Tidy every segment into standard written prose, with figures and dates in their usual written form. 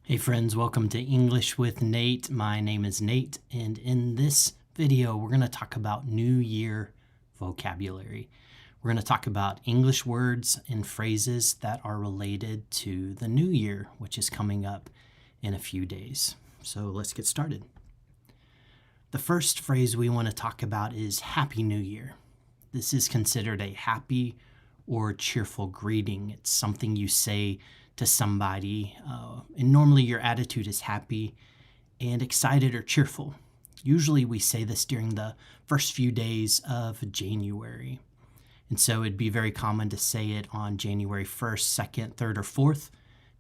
Hey friends, welcome to English with Nate. My name is Nate, and in this video, we're going to talk about New Year vocabulary. We're going to talk about English words and phrases that are related to the New Year, which is coming up in a few days. So let's get started. The first phrase we want to talk about is Happy New Year. This is considered a happy or cheerful greeting. It's something you say to somebody, and normally your attitude is happy and excited or cheerful. Usually we say this during the first few days of January. And so it'd be very common to say it on January 1st, 2nd, 3rd, or 4th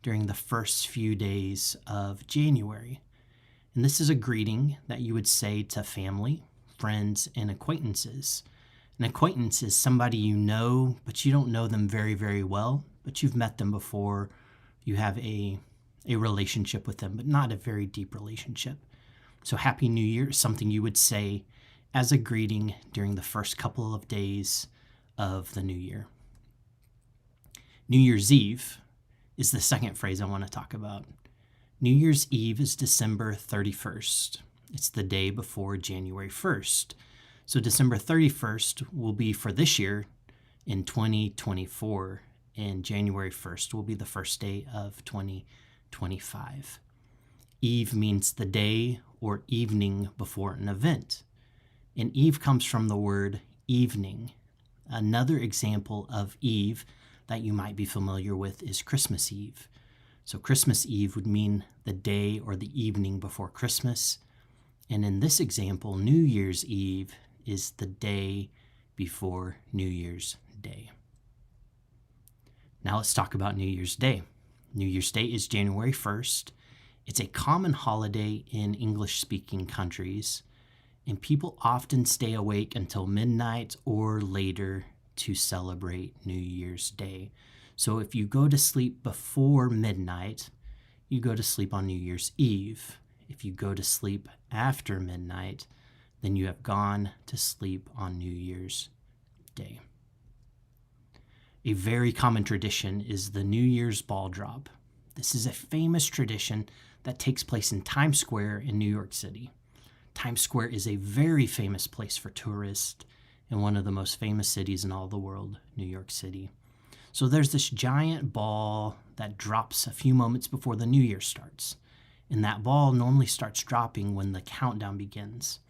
during the first few days of January. And this is a greeting that you would say to family, friends, and acquaintances. An acquaintance is somebody you know, but you don't know them very, very well, but you've met them before. You have a relationship with them, but not a very deep relationship. So Happy New Year is something you would say as a greeting during the first couple of days of the new year. New Year's Eve is the second phrase I want to talk about. New Year's Eve is December 31st. It's the day before January 1st. So December 31st will be for this year in 2024, and January 1st will be the first day of 2025. Eve means the day or evening before an event. And Eve comes from the word evening. Another example of Eve that you might be familiar with is Christmas Eve. So Christmas Eve would mean the day or the evening before Christmas. And in this example, New Year's Eve is the day before New Year's Day. Now let's talk about New Year's Day. New Year's Day is January 1st. It's a common holiday in English-speaking countries, and people often stay awake until midnight or later to celebrate New Year's Day. So if you go to sleep before midnight, you go to sleep on New Year's Eve. If you go to sleep after midnight, then you have gone to sleep on New Year's Day. A very common tradition is the New Year's ball drop. This is a famous tradition that takes place in Times Square in New York City. Times Square is a very famous place for tourists and one of the most famous cities in all the world, New York City. So there's this giant ball that drops a few moments before the New Year starts. And that ball normally starts dropping when the countdown begins.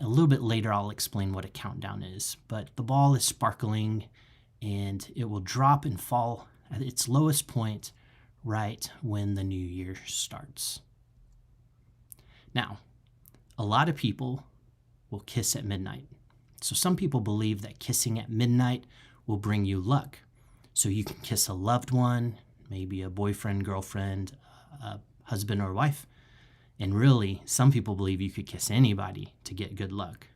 A little bit later, I'll explain what a countdown is, but the ball is sparkling and it will drop and fall at its lowest point right when the new year starts. Now, a lot of people will kiss at midnight. So some people believe that kissing at midnight will bring you luck. So you can kiss a loved one, maybe a boyfriend, girlfriend, a husband or wife. And really, some people believe you could kiss anybody to get good luck.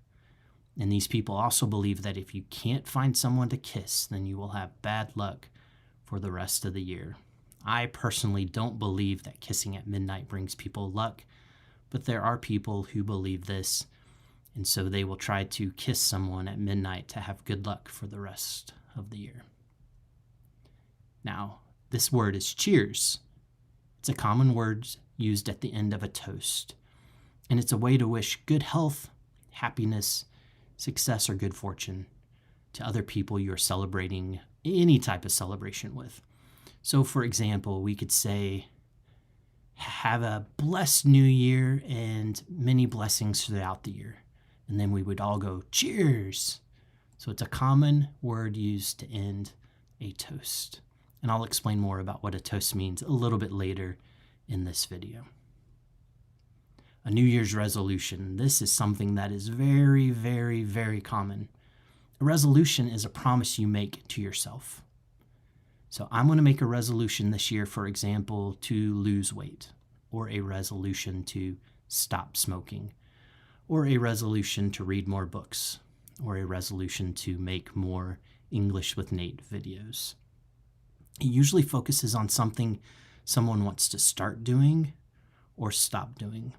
And these people also believe that if you can't find someone to kiss, then you will have bad luck for the rest of the year. I personally don't believe that kissing at midnight brings people luck, but there are people who believe this, and so they will try to kiss someone at midnight to have good luck for the rest of the year. Now, this word is cheers. It's a common word used at the end of a toast, and it's a way to wish good health, happiness, success, or good fortune to other people you're celebrating any type of celebration with. So, for example, we could say, have a blessed new year and many blessings throughout the year. And then we would all go, cheers. So it's a common word used to end a toast. And I'll explain more about what a toast means a little bit later in this video. A New Year's resolution. This is something that is very, very, very common. A resolution is a promise you make to yourself. So I'm going to make a resolution this year, for example, to lose weight, or a resolution to stop smoking, or a resolution to read more books, or a resolution to make more English with Nate videos. It usually focuses on something someone wants to start doing or stop doing.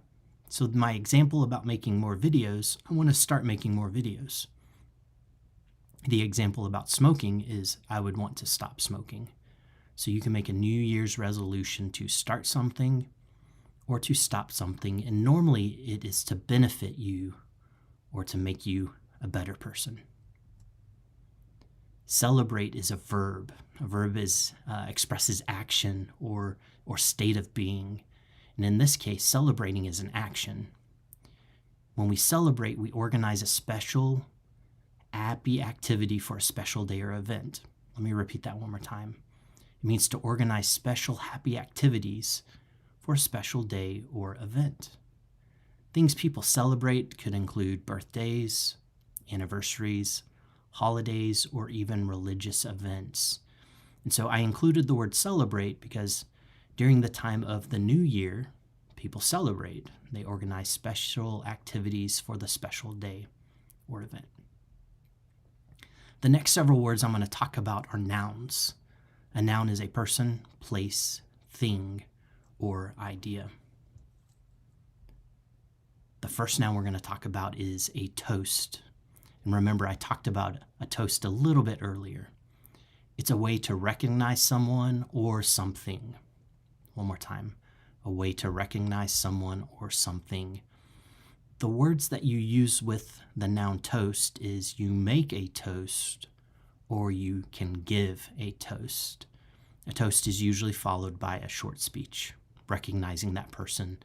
So my example about making more videos, I want to start making more videos. The example about smoking is I would want to stop smoking. So you can make a New Year's resolution to start something or to stop something, and normally it is to benefit you or to make you a better person. Celebrate is a verb. A verb expresses action or state of being. And in this case, celebrating is an action. When we celebrate, we organize a special, happy activity for a special day or event. Let me repeat that one more time. It means to organize special, happy activities for a special day or event. Things people celebrate could include birthdays, anniversaries, holidays, or even religious events. And so I included the word celebrate because during the time of the new year, people celebrate. They organize special activities for the special day or event. The next several words I'm going to talk about are nouns. A noun is a person, place, thing, or idea. The first noun we're going to talk about is a toast. And remember, I talked about a toast a little bit earlier. It's a way to recognize someone or something. One more time. A way to recognize someone or something. The words that you use with the noun toast is you make a toast or you can give a toast. A toast is usually followed by a short speech, recognizing that person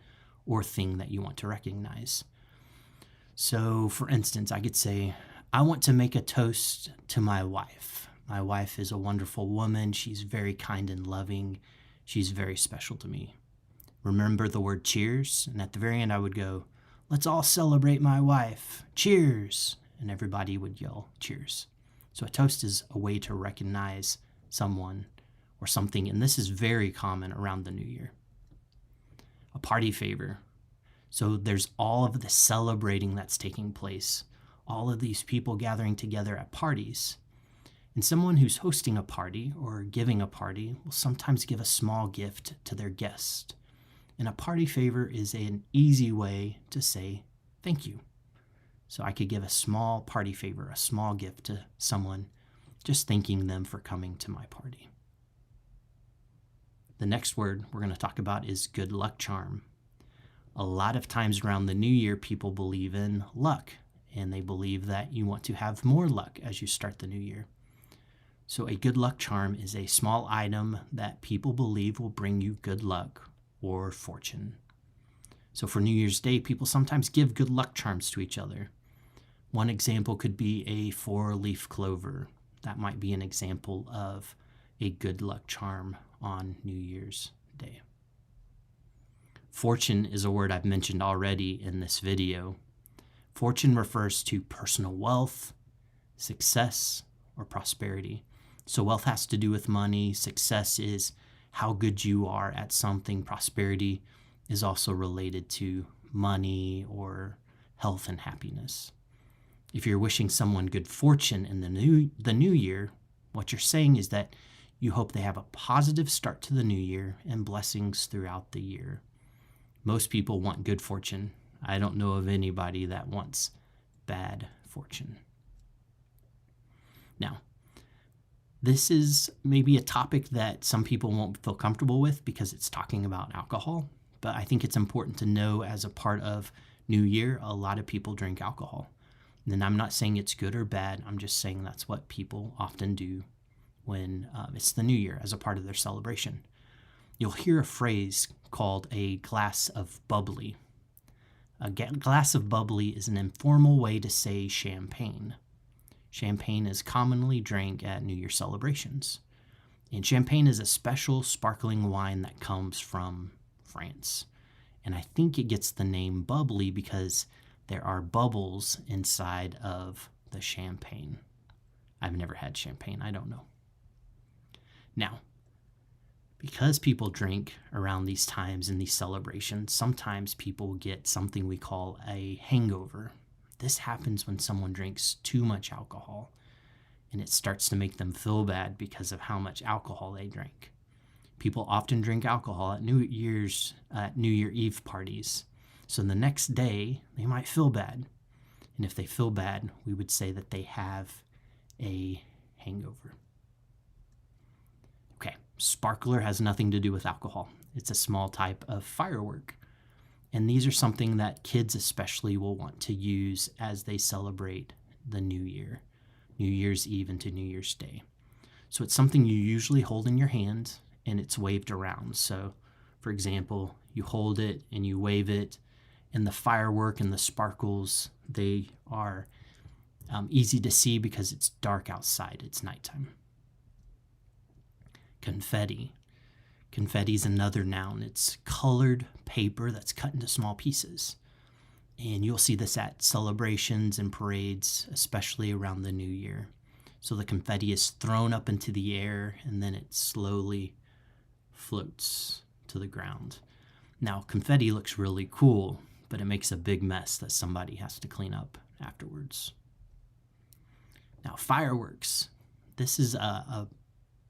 or thing that you want to recognize. So, for instance, I could say, I want to make a toast to my wife. My wife is a wonderful woman. She's very kind and loving. She's very special to me. Remember the word cheers? And at the very end, I would go, let's all celebrate my wife. Cheers! And everybody would yell cheers. So a toast is a way to recognize someone or something, and this is very common around the new year. A party favor. So there's all of the celebrating that's taking place, all of these people gathering together at parties. And someone who's hosting a party or giving a party will sometimes give a small gift to their guest. And a party favor is an easy way to say thank you. So I could give a small party favor, a small gift to someone, just thanking them for coming to my party. The next word we're going to talk about is good luck charm. A lot of times around the new year, people believe in luck, and they believe that you want to have more luck as you start the new year. So a good luck charm is a small item that people believe will bring you good luck or fortune. So for New Year's Day, people sometimes give good luck charms to each other. One example could be a 4-leaf clover. That might be an example of a good luck charm on New Year's Day. Fortune is a word I've mentioned already in this video. Fortune refers to personal wealth, success, or prosperity. So wealth has to do with money. Success is how good you are at something. Prosperity is also related to money or health and happiness. If you're wishing someone good fortune in the new year, what you're saying is that you hope they have a positive start to the new year and blessings throughout the year. Most people want good fortune. I don't know of anybody that wants bad fortune. Now, this is maybe a topic that some people won't feel comfortable with because it's talking about alcohol, but I think it's important to know as a part of New Year, a lot of people drink alcohol. And I'm not saying it's good or bad. I'm just saying that's what people often do when it's the New Year as a part of their celebration. You'll hear a phrase called a glass of bubbly. A glass of bubbly is an informal way to say champagne. Champagne is commonly drank at New Year celebrations. And champagne is a special sparkling wine that comes from France. And I think it gets the name bubbly because there are bubbles inside of the champagne. I've never had champagne. I don't know. Now, because people drink around these times in these celebrations, sometimes people get something we call a hangover. This happens when someone drinks too much alcohol, and it starts to make them feel bad because of how much alcohol they drank. People often drink alcohol at New Year Eve parties. So the next day, they might feel bad. And if they feel bad, we would say that they have a hangover. Okay, sparkler has nothing to do with alcohol. It's a small type of firework. And these are something that kids especially will want to use as they celebrate the new year, New Year's Eve into New Year's Day. So it's something you usually hold in your hand and it's waved around. So for example, you hold it and you wave it, and the firework and the sparkles, they are easy to see because it's dark outside, it's nighttime. Confetti. Confetti is another noun. It's colored paper that's cut into small pieces. And you'll see this at celebrations and parades, especially around the new year. So the confetti is thrown up into the air and then it slowly floats to the ground. Now, confetti looks really cool, but it makes a big mess that somebody has to clean up afterwards. Now, fireworks. This is a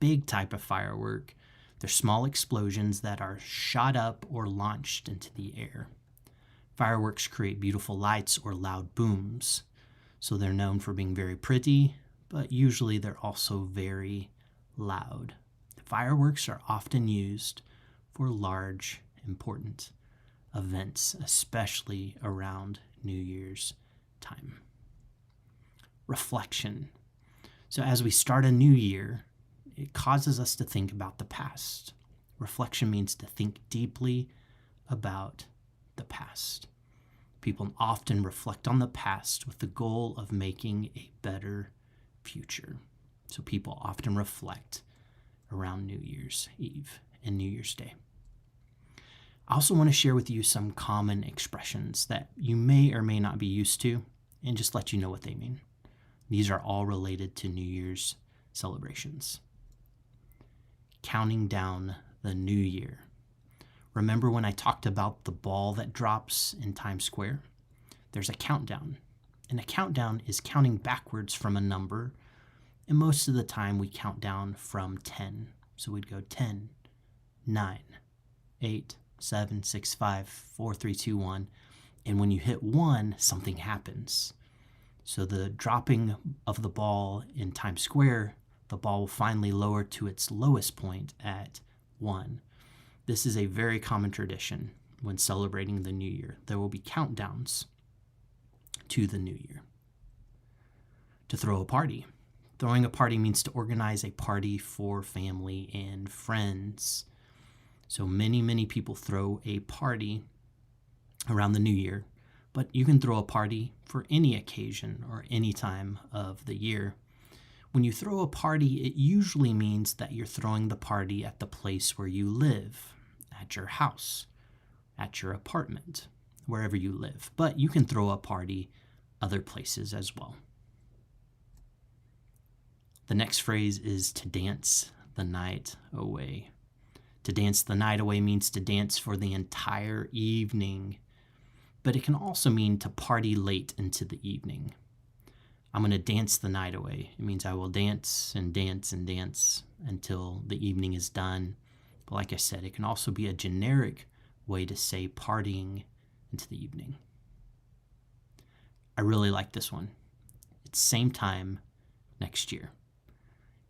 big type of firework. They're small explosions that are shot up or launched into the air. Fireworks create beautiful lights or loud booms. So they're known for being very pretty, but usually they're also very loud. Fireworks are often used for large, important events, especially around New Year's time. Reflection. So as we start a new year, it causes us to think about the past. Reflection means to think deeply about the past. People often reflect on the past with the goal of making a better future. So people often reflect around New Year's Eve and New Year's Day. I also want to share with you some common expressions that you may or may not be used to and just let you know what they mean. These are all related to New Year's celebrations. Counting down the new year. Remember when I talked about the ball that drops in Times Square? There's a countdown. And a countdown is counting backwards from a number. And most of the time we count down from 10. So we'd go 10, 9, 8, 7, 6, 5, 4, 3, 2, 1. And when you hit 1, something happens. So the dropping of the ball in Times Square, the ball will finally lower to its lowest point at 1. This is a very common tradition when celebrating the new year. There will be countdowns to the new year. To throw a party. Throwing a party means to organize a party for family and friends. So many people throw a party around the new year, but you can throw a party for any occasion or any time of the year. When you throw a party, it usually means that you're throwing the party at the place where you live, at your house, at your apartment, wherever you live. But you can throw a party other places as well. The next phrase is to dance the night away. To dance the night away means to dance for the entire evening, but it can also mean to party late into the evening. I'm going to dance the night away. It means I will dance and dance and dance until the evening is done. But like I said, it can also be a generic way to say partying into the evening. I really like this one. It's same time next year.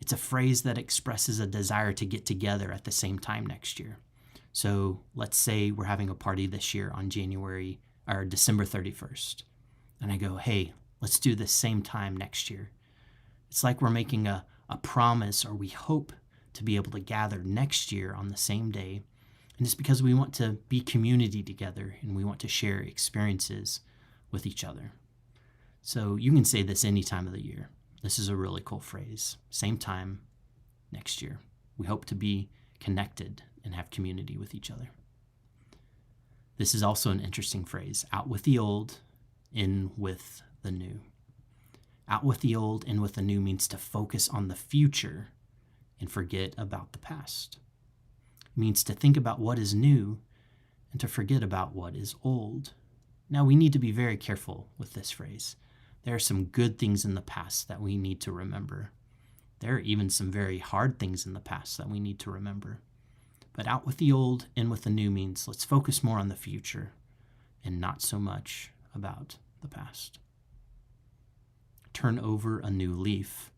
It's a phrase that expresses a desire to get together at the same time next year. So let's say we're having a party this year on December 31st. And I go, hey, let's do this same time next year. It's like we're making a promise, or we hope to be able to gather next year on the same day. And it's because we want to be community together and we want to share experiences with each other. So you can say this any time of the year. This is a really cool phrase. Same time next year. We hope to be connected and have community with each other. This is also an interesting phrase. Out with the old, in with the new. Out with the old, in with the new means to focus on the future and forget about the past. It means to think about what is new and to forget about what is old. Now, we need to be very careful with this phrase. There are some good things in the past that we need to remember. There are even some very hard things in the past that we need to remember. But out with the old, in with the new means let's focus more on the future and not so much about the past. Turn over a new leaf.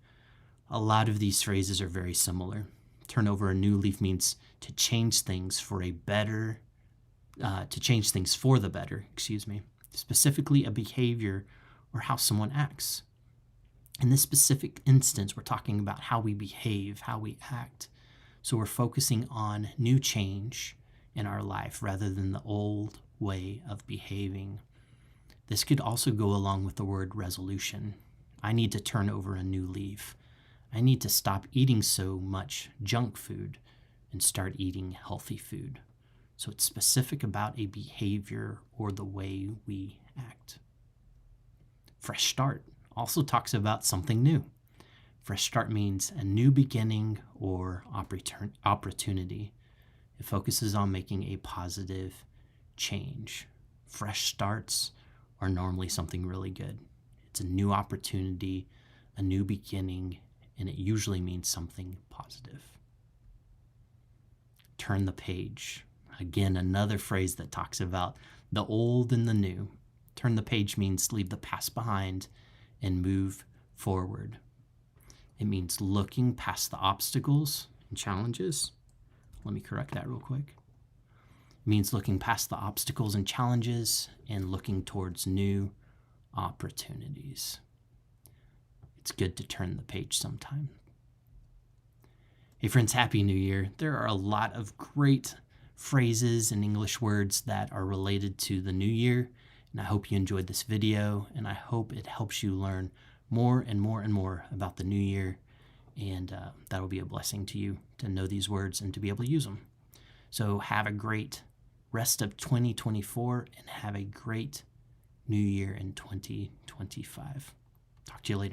A lot of these phrases are very similar. Turn over a new leaf means to change things for a better to change things for the better, specifically a behavior or how someone acts. In this specific instance, we're talking about how we behave, how we act. So we're focusing on new change in our life rather than the old way of behaving. This could also go along with the word resolution. I need to turn over a new leaf. I need to stop eating so much junk food and start eating healthy food. So it's specific about a behavior or the way we act. Fresh start also talks about something new. Fresh start means a new beginning or opportunity. It focuses on making a positive change. Fresh starts are normally something really good. It's a new opportunity, a new beginning, and it usually means something positive. Turn the page. Again, another phrase that talks about the old and the new. Turn the page means leave the past behind and move forward. It means looking past the obstacles and challenges. Let me correct that real quick. It means looking past the obstacles and challenges and looking towards new opportunities. It's good to turn the page sometime. Hey friends, Happy New Year. There are a lot of great phrases and English words that are related to the new year, and I hope you enjoyed this video, and I hope it helps you learn more and more and more about the new year, and that will be a blessing to you to know these words and to be able to use them. So have a great rest of 2024 and have a great new year in 2025. Talk to you later.